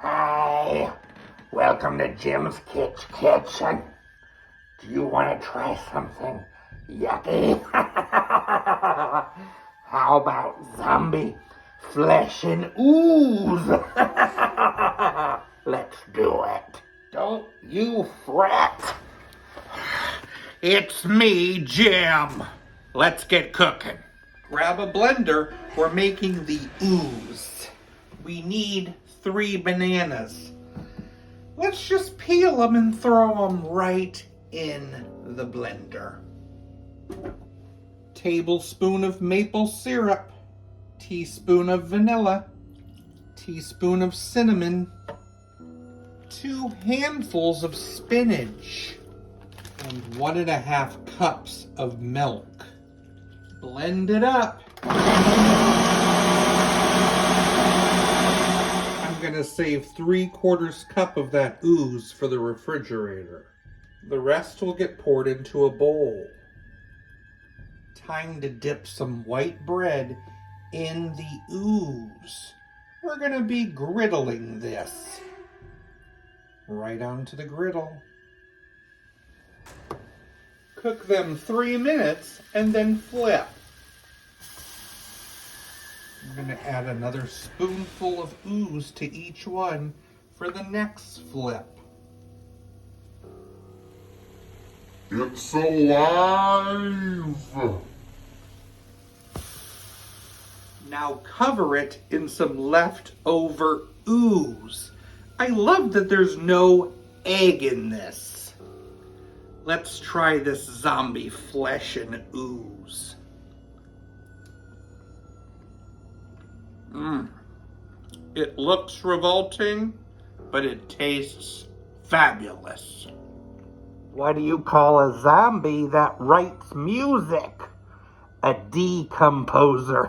Hi, welcome to Jim's Kitchen. Do you want to try something yucky? How about zombie flesh and ooze? Let's do it. Don't you fret. It's me, Jim. Let's get cooking. Grab a blender. We're making the ooze. We need 3 bananas. Let's just peel them and throw them right in the blender. Tablespoon of maple syrup, teaspoon of vanilla, teaspoon of cinnamon, 2 handfuls of spinach, and 1.5 cups of milk. Blend it up. I'm gonna save 3/4 cup of that ooze for the refrigerator. The rest will get poured into a bowl. Time to dip some white bread in the ooze. We're gonna be griddling this. Right onto the griddle. Cook them 3 minutes and then flip. I'm going to add another spoonful of ooze to each one for the next flip. It's alive! Now cover it in some leftover ooze. I love that there's no egg in this. Let's try this zombie flesh and ooze. It looks revolting, but it tastes fabulous. What do you call a zombie that writes music? A decomposer.